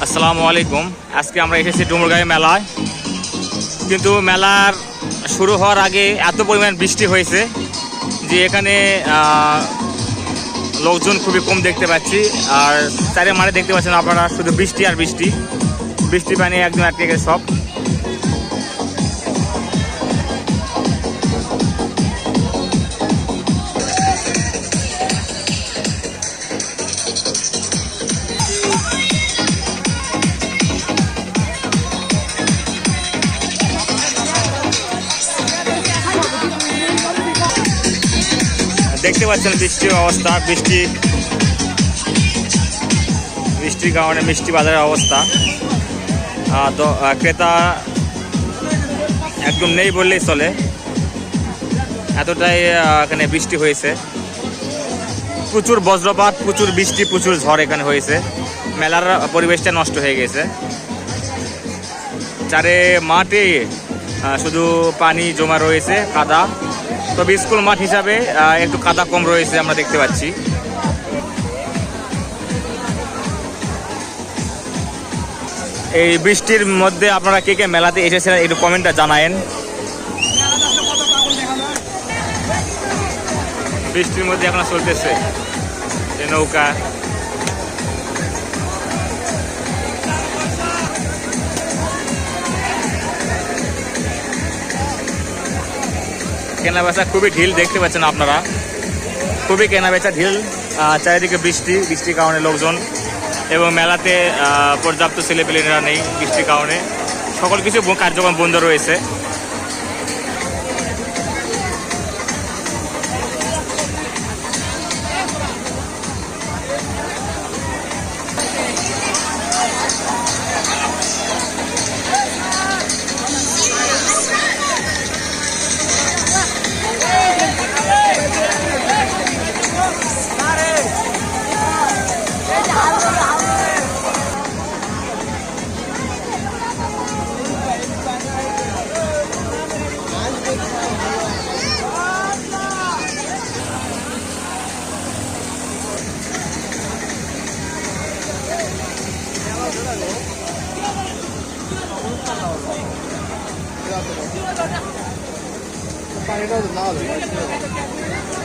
আসসালামু আলাইকুম। আজকে আমরা এসেছি ডুমুরগাঁও মেলায়, কিন্তু মেলার শুরু হওয়ার আগে এত পরিমাণ বৃষ্টি হয়েছে যে এখানে লোকজন খুবই কম দেখতে পাচ্ছি। আর চারে মাঠে দেখতে পাচ্ছেন আপনারা শুধু বৃষ্টি আর বৃষ্টি, বৃষ্টি পানি একদম আটকে গেছে সব। দেখতে পাচ্ছেন বৃষ্টির অবস্থা, বৃষ্টির কারণে মিষ্টি বাজারের অবস্থা। তো ক্রেতা একদম নেই বললেই চলে, এতটাই এখানে বৃষ্টি হয়েছে। প্রচুর বজ্রপাত, প্রচুর বৃষ্টি, প্রচুর ঝড় এখানে হয়েছে। মেলার পরিবেশটা নষ্ট হয়ে গেছে। চারে মাঠে শুধু পানি জমা রয়েছে, কাদা। তবে স্কুল মাঠ হিসাবে একটু কাদা কম রয়েছে আমরা দেখতে পাচ্ছি। এই বৃষ্টির মধ্যে আপনারা কে কে মেলাতে এসেছিলেন একটু কমেন্টটা জানায়েন। বৃষ্টির মধ্যে এখন চলতেছে এই নৌকা। কেনাবেচা খুবই ঢিল দেখতে পাচ্ছেন আপনারা, খুবই কেনাবেচা ঢিল। চারিদিকে বৃষ্টির কারণে লোকজন এবং মেলাতে পর্যাপ্ত ছেলেপেলেরা নেই বৃষ্টির কারণে। সকল কিছু কার্যক্রম বন্ধ রয়েছে।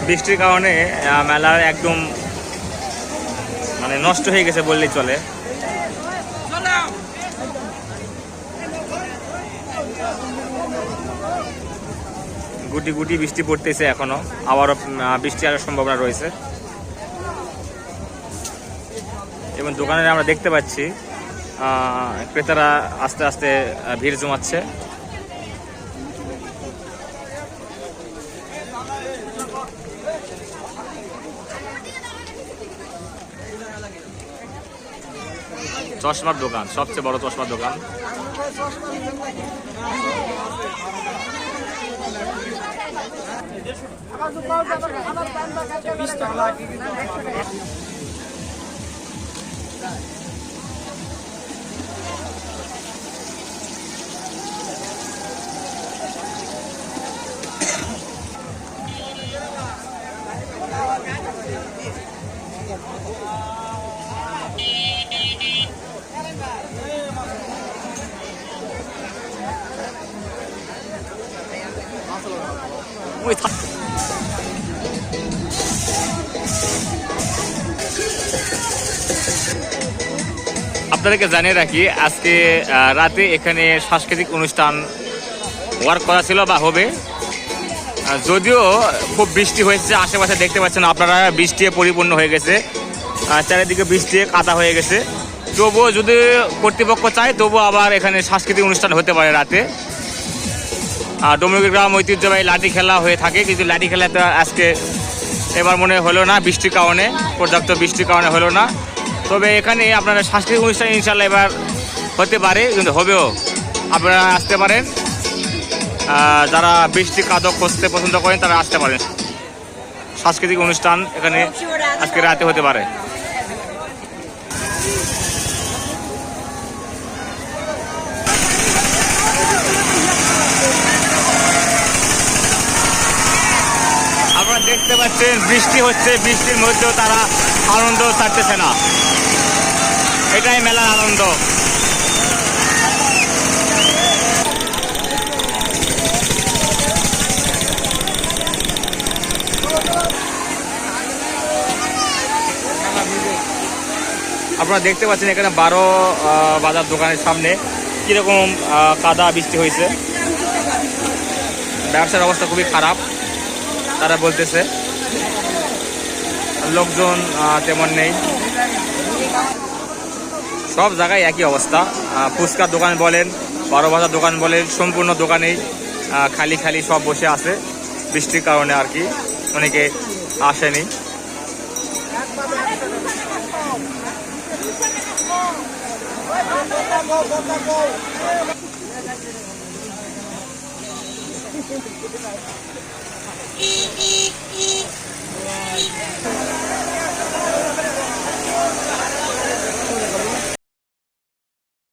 বৃষ্টির কারণে মেলার একদম মানে নষ্ট হয়ে গেছে বললেই চলে। গুটি গুটি বৃষ্টি পড়তেছে এখনো, আবারও বৃষ্টি আসার সম্ভাবনা রয়েছে। এবং দোকানে আমরা দেখতে পাচ্ছি ক্রেতারা আস্তে আস্তে ভিড় জমাচ্ছে। চশমার দোকান, সবচেয়ে বড় চশমার দোকান। আপনাদেরকে জানিয়ে রাখি, আজকে রাতে এখানে সাংস্কৃতিক অনুষ্ঠান ওয়ার্ক করা ছিল বা হবে। যদিও খুব বৃষ্টি হয়েছে, আশেপাশে দেখতে পাচ্ছেন আপনারা বৃষ্টি পরিপূর্ণ হয়ে গেছে, চারিদিকে বৃষ্টি কাদা হয়ে গেছে। তবুও যদি কর্তৃপক্ষ চায় তবুও আবার এখানে সাংস্কৃতিক অনুষ্ঠান হতে পারে রাতে। ডুমুরগাঁও গ্রাম ঐতিহ্যবাহী লাঠি খেলা হয়ে থাকে, কিন্তু লাঠি খেলাটা আজকে এবার মনে হলো না, বৃষ্টির কারণে, পর্যাপ্ত বৃষ্টির কারণে হলো না। তবে এখানে আপনারা সাংস্কৃতিক অনুষ্ঠান ইনশাল্লাহ এবার হতে পারে, কিন্তু হবেও। আপনারা আসতে পারেন, যারা বৃষ্টি কাদক খুঁজতে পছন্দ করেন তারা আসতে পারেন। সাংস্কৃতিক অনুষ্ঠান এখানে আজকে রাতে হতে পারে। দেখতে পাচ্ছেন বৃষ্টি হচ্ছে, বৃষ্টির মধ্যেও তারা আনন্দ ছাড়তেছে না। এটাই মেলার আনন্দ। আপনারা দেখতে পাচ্ছেন এখানে 12 বাজার দোকানের সামনে কিরকম কাদা বৃষ্টি হয়েছে। ব্যবসার অবস্থা খুবই খারাপ তারা বলতেছে, লোকজন তেমন নেই। সব জায়গায় একই অবস্থা। ফুচকার দোকান বলেন, 12 বাজার দোকান বলেন, সম্পূর্ণ দোকানেই খালি খালি সব বসে আছে বৃষ্টির কারণে আর কি, অনেকে আসেনি।